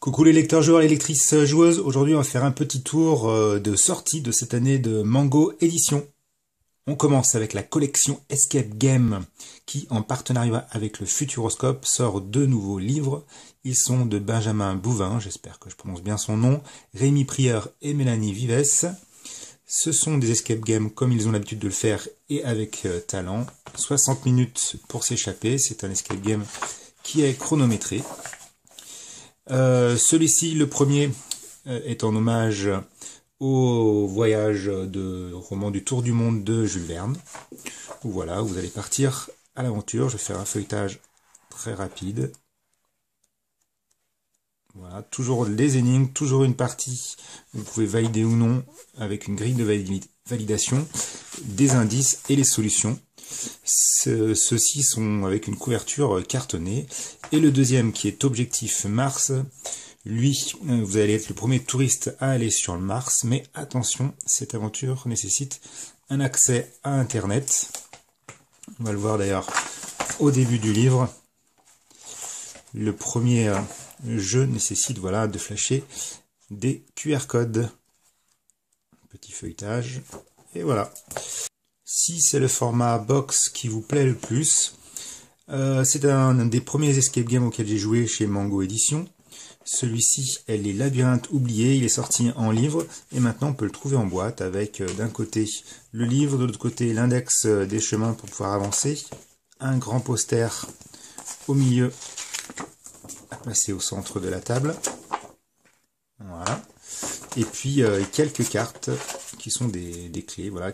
Coucou les lecteurs joueurs, les lectrices joueuses. Aujourd'hui, on va faire un petit tour de sortie de cette année de Mango Édition. On commence avec la collection Escape Game qui, en partenariat avec le Futuroscope, sort deux nouveaux livres. Ils sont de Benjamin Bouvin, j'espère que je prononce bien son nom, Rémi Prieur et Mélanie Vives. Ce sont des escape games comme ils ont l'habitude de le faire et avec talent. 60 minutes pour s'échapper, c'est un escape game qui est chronométré. Celui-ci, le premier, est en hommage au voyage de roman du Tour du Monde de Jules Verne. Voilà, vous allez partir à l'aventure. Je vais faire un feuilletage très rapide. Voilà, toujours les énigmes, toujours une partie, vous pouvez valider ou non avec une grille de validation, des indices et les solutions. Ceux-ci sont avec une couverture cartonnée. Et le deuxième qui est Objectif Mars, lui, vous allez être le premier touriste à aller sur le Mars, mais attention, cette aventure nécessite un accès à Internet. On va le voir d'ailleurs au début du livre. Le premier jeu nécessite voilà, de flasher des QR codes. Petit feuilletage, et voilà. Si c'est le format box qui vous plaît le plus, c'est un des premiers escape games auxquels j'ai joué chez Mango Édition. Celui-ci est Les Labyrinthes Oubliés, il est sorti en livre et maintenant on peut le trouver en boîte avec d'un côté le livre, de l'autre côté l'index des chemins pour pouvoir avancer, un grand poster au milieu, à placer au centre de la table. Voilà. Et puis quelques cartes qui sont des clés, voilà,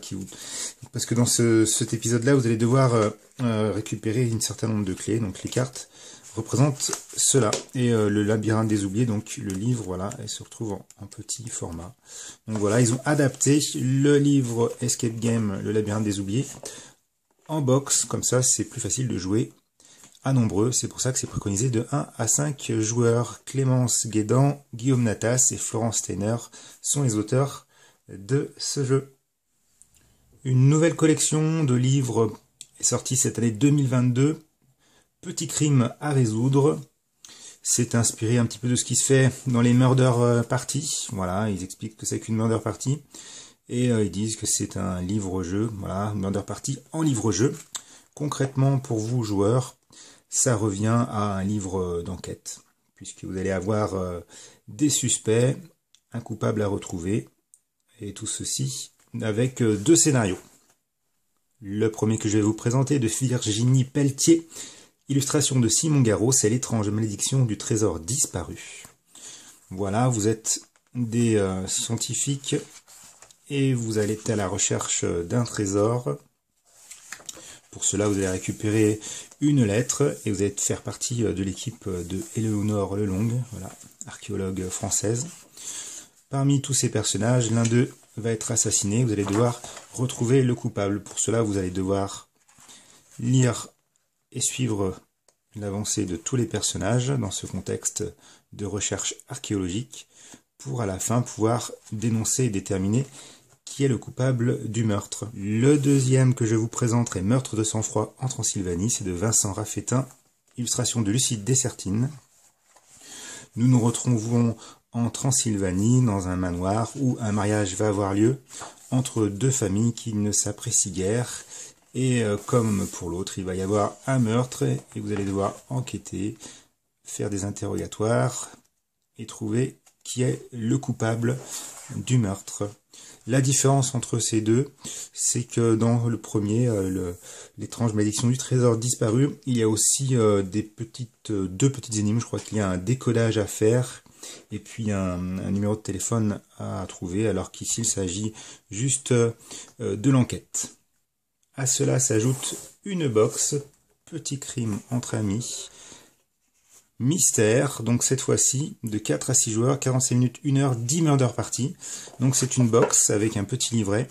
parce que dans cet épisode-là, vous allez devoir récupérer un certain nombre de clés. Donc les cartes représentent cela. Et le labyrinthe des oubliés, donc le livre, voilà, elle se retrouve en petit format. Donc voilà, ils ont adapté le livre Escape Game, le labyrinthe des oubliés, en box. Comme ça, c'est plus facile de jouer à nombreux, c'est pour ça que c'est préconisé de 1 à 5 joueurs. Clémence Guédan, Guillaume Natas et Florence Steiner sont les auteurs de ce jeu. Une nouvelle collection de livres est sortie cette année 2022, Petit crime à résoudre. C'est inspiré un petit peu de ce qui se fait dans les murder parties. Voilà, ils expliquent que c'est qu'une murder party et ils disent que c'est un livre-jeu. Voilà, murder party en livre-jeu. Concrètement, pour vous joueurs, ça revient à un livre d'enquête, puisque vous allez avoir des suspects, un coupable à retrouver, et tout ceci avec deux scénarios. Le premier que je vais vous présenter, de Virginie Pelletier, illustration de Simon Garot, c'est L'étrange malédiction du trésor disparu. Voilà, vous êtes des scientifiques, et vous allez être à la recherche d'un trésor. Pour cela, vous allez récupérer une lettre et vous allez faire partie de l'équipe de Éléonore Lelong, voilà, archéologue française. Parmi tous ces personnages, l'un d'eux va être assassiné. Vous allez devoir retrouver le coupable. Pour cela, vous allez devoir lire et suivre l'avancée de tous les personnages dans ce contexte de recherche archéologique pour à la fin pouvoir dénoncer et déterminer qui est le coupable du meurtre. Le deuxième que je vous présenterai, Meurtre de sang-froid en Transylvanie, c'est de Vincent Raffetin, illustration de Lucie Dessertine. Nous nous retrouvons en Transylvanie, dans un manoir où un mariage va avoir lieu entre deux familles qui ne s'apprécient guère. Et comme pour l'autre, il va y avoir un meurtre et vous allez devoir enquêter, faire des interrogatoires et trouver qui est le coupable du meurtre. La différence entre ces deux, c'est que dans le premier, l'étrange malédiction du trésor disparu, il y a aussi deux petites énigmes. Je crois qu'il y a un décodage à faire et puis un numéro de téléphone à trouver, alors qu'ici il s'agit juste de l'enquête. À cela s'ajoute une box, Petit crime entre amis. Mystère, donc cette fois-ci, de 4 à 6 joueurs, 45 minutes, 1 heure, 10 murder party. Donc c'est une box avec un petit livret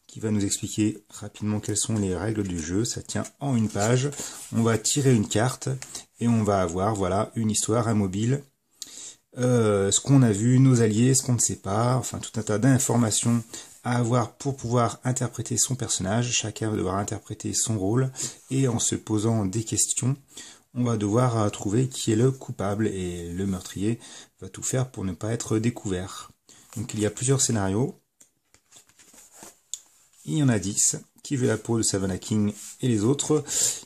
qui va nous expliquer rapidement quelles sont les règles du jeu. Ça tient en une page. On va tirer une carte et on va avoir voilà une histoire, un mobile, ce qu'on a vu, nos alliés, ce qu'on ne sait pas, enfin tout un tas d'informations à avoir pour pouvoir interpréter son personnage. Chacun va devoir interpréter son rôle et en se posant des questions, on va devoir trouver qui est le coupable et le meurtrier va tout faire pour ne pas être découvert. Donc il y a plusieurs scénarios. Il y en a 10. Qui veut la peau de Savannah King et les autres.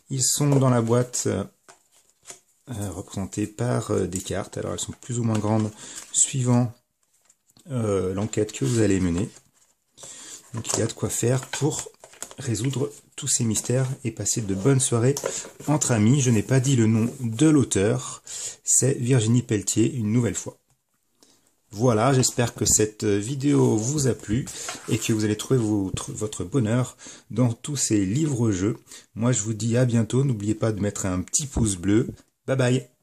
Ils sont dans la boîte représentée par des cartes. Alors elles sont plus ou moins grandes suivant l'enquête que vous allez mener. Donc il y a de quoi faire pour résoudre tous ces mystères et passer de bonnes soirées entre amis. Je n'ai pas dit le nom de l'auteur, c'est Virginie Pelletier une nouvelle fois. Voilà, j'espère que cette vidéo vous a plu et que vous allez trouver votre bonheur dans tous ces livres-jeux. Moi je vous dis à bientôt, n'oubliez pas de mettre un petit pouce bleu. Bye bye.